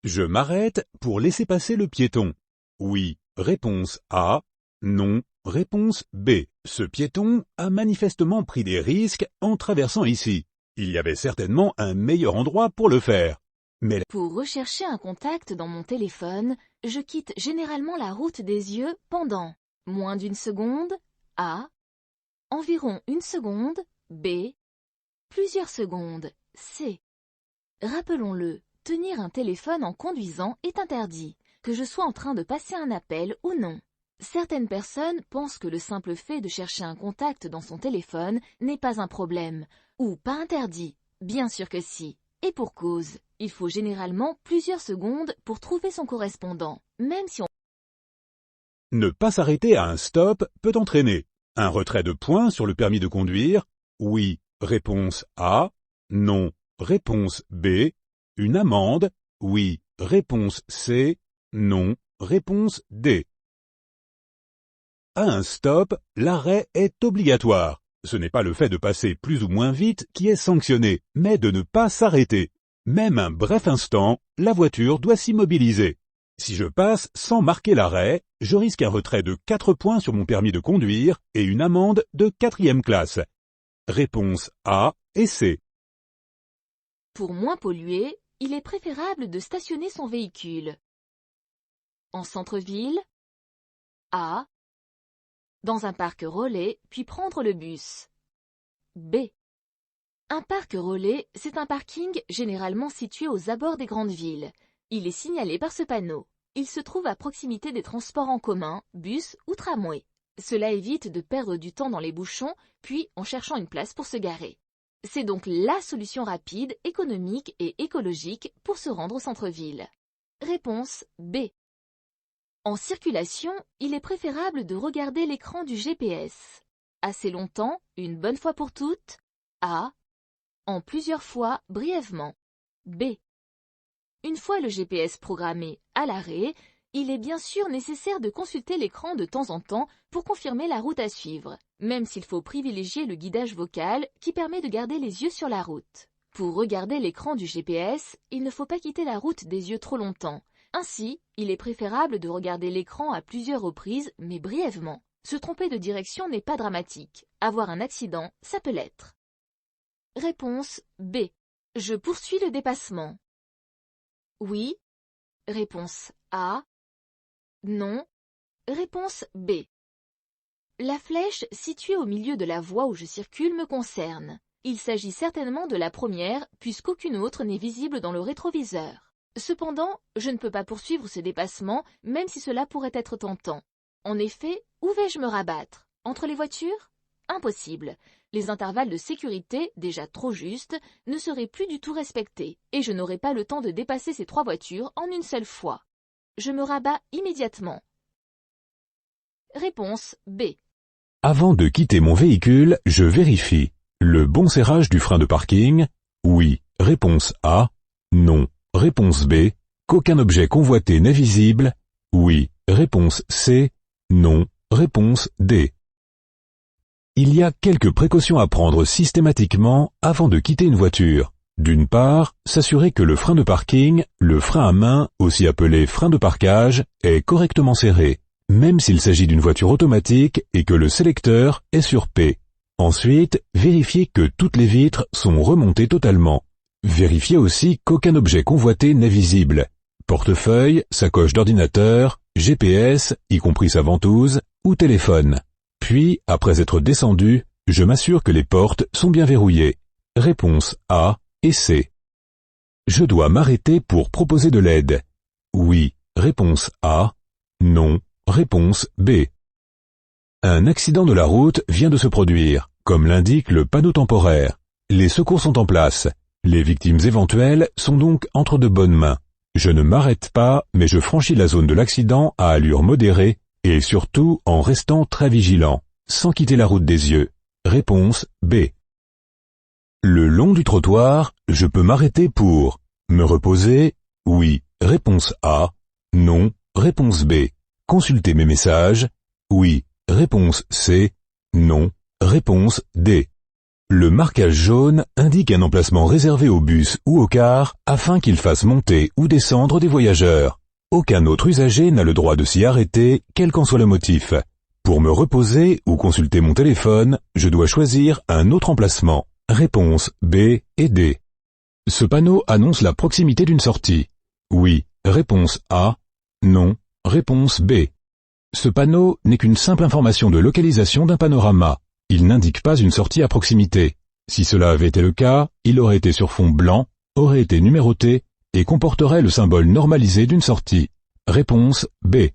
Je m'arrête pour laisser passer le piéton. Oui, réponse A. Non, réponse B. Ce piéton a manifestement pris des risques en traversant ici. Il y avait certainement un meilleur endroit pour le faire. Mais Pour rechercher un contact dans mon téléphone, je quitte généralement la route des yeux pendant moins d'une seconde, A. Environ une seconde, B. Plusieurs secondes, C. Rappelons-le, tenir un téléphone en conduisant est interdit, que je sois en train de passer un appel ou non. Certaines personnes pensent que le simple fait de chercher un contact dans son téléphone n'est pas un problème, ou pas interdit. Bien sûr que si. Et pour cause, il faut généralement plusieurs secondes pour trouver son correspondant, même si on... ne pas s'arrêter à un stop peut entraîner un retrait de points sur le permis de conduire. Oui, réponse A. Non, réponse B. Une amende. Oui, réponse C. Non, réponse D. À un stop, l'arrêt est obligatoire. Ce n'est pas le fait de passer plus ou moins vite qui est sanctionné, mais de ne pas s'arrêter. Même un bref instant, la voiture doit s'immobiliser. Si je passe sans marquer l'arrêt, je risque un retrait de 4 points sur mon permis de conduire et une amende de 4e classe. Réponse A et C. Pour moins polluer, il est préférable de stationner son véhicule. En centre-ville, A. Dans un parc relais, puis prendre le bus. B. Un parc relais, c'est un parking généralement situé aux abords des grandes villes. Il est signalé par ce panneau. Il se trouve à proximité des transports en commun, bus ou tramway. Cela évite de perdre du temps dans les bouchons, puis en cherchant une place pour se garer. C'est donc la solution rapide, économique et écologique pour se rendre au centre-ville. Réponse B. En circulation, il est préférable de regarder l'écran du GPS. Assez longtemps, une bonne fois pour toutes. A. En plusieurs fois, brièvement. B. Une fois le GPS programmé à l'arrêt, il est bien sûr nécessaire de consulter l'écran de temps en temps pour confirmer la route à suivre, même s'il faut privilégier le guidage vocal qui permet de garder les yeux sur la route. Pour regarder l'écran du GPS, il ne faut pas quitter la route des yeux trop longtemps. Ainsi, il est préférable de regarder l'écran à plusieurs reprises, mais brièvement. Se tromper de direction n'est pas dramatique. Avoir un accident, ça peut l'être. Réponse B. Je poursuis le dépassement. Oui. Réponse A. Non. Réponse B. La flèche située au milieu de la voie où je circule me concerne. Il s'agit certainement de la première, puisqu'aucune autre n'est visible dans le rétroviseur. Cependant, je ne peux pas poursuivre ce dépassement, même si cela pourrait être tentant. En effet, où vais-je me rabattre? Entre les voitures? Impossible. Les intervalles de sécurité, déjà trop justes, ne seraient plus du tout respectés, et je n'aurai pas le temps de dépasser ces 3 voitures en une seule fois. Je me rabats immédiatement. Réponse B. Avant de quitter mon véhicule, je vérifie. Le bon serrage du frein de parking? Oui. Réponse A. Non. Réponse B. Qu'aucun objet convoité n'est visible? Oui. Réponse C. Non. Réponse D. Il y a quelques précautions à prendre systématiquement avant de quitter une voiture. D'une part, s'assurer que le frein de parking, le frein à main, aussi appelé frein de parquage, est correctement serré, même s'il s'agit d'une voiture automatique et que le sélecteur est sur P. Ensuite, vérifier que toutes les vitres sont remontées totalement. Vérifiez aussi qu'aucun objet convoité n'est visible. Portefeuille, sacoche d'ordinateur, GPS, y compris sa ventouse, ou téléphone. Puis, après être descendu, je m'assure que les portes sont bien verrouillées. Réponse A et C. Je dois m'arrêter pour proposer de l'aide. Oui, réponse A. Non, réponse B. Un accident de la route vient de se produire, comme l'indique le panneau temporaire. Les secours sont en place. Les victimes éventuelles sont donc entre de bonnes mains. Je ne m'arrête pas, mais je franchis la zone de l'accident à allure modérée et surtout en restant très vigilant, sans quitter la route des yeux. Réponse B. Le long du trottoir, je peux m'arrêter pour me reposer? Oui. Réponse A. Non. Réponse B. Consulter mes messages? Oui. Réponse C. Non. Réponse D. Le marquage jaune indique un emplacement réservé au bus ou au car afin qu'il fasse monter ou descendre des voyageurs. Aucun autre usager n'a le droit de s'y arrêter, quel qu'en soit le motif. Pour me reposer ou consulter mon téléphone, je dois choisir un autre emplacement. Réponse B et D. Ce panneau annonce la proximité d'une sortie. Oui. Réponse A. Non. Réponse B. Ce panneau n'est qu'une simple information de localisation d'un panorama. Il n'indique pas une sortie à proximité. Si cela avait été le cas, il aurait été sur fond blanc, aurait été numéroté et comporterait le symbole normalisé d'une sortie. Réponse B.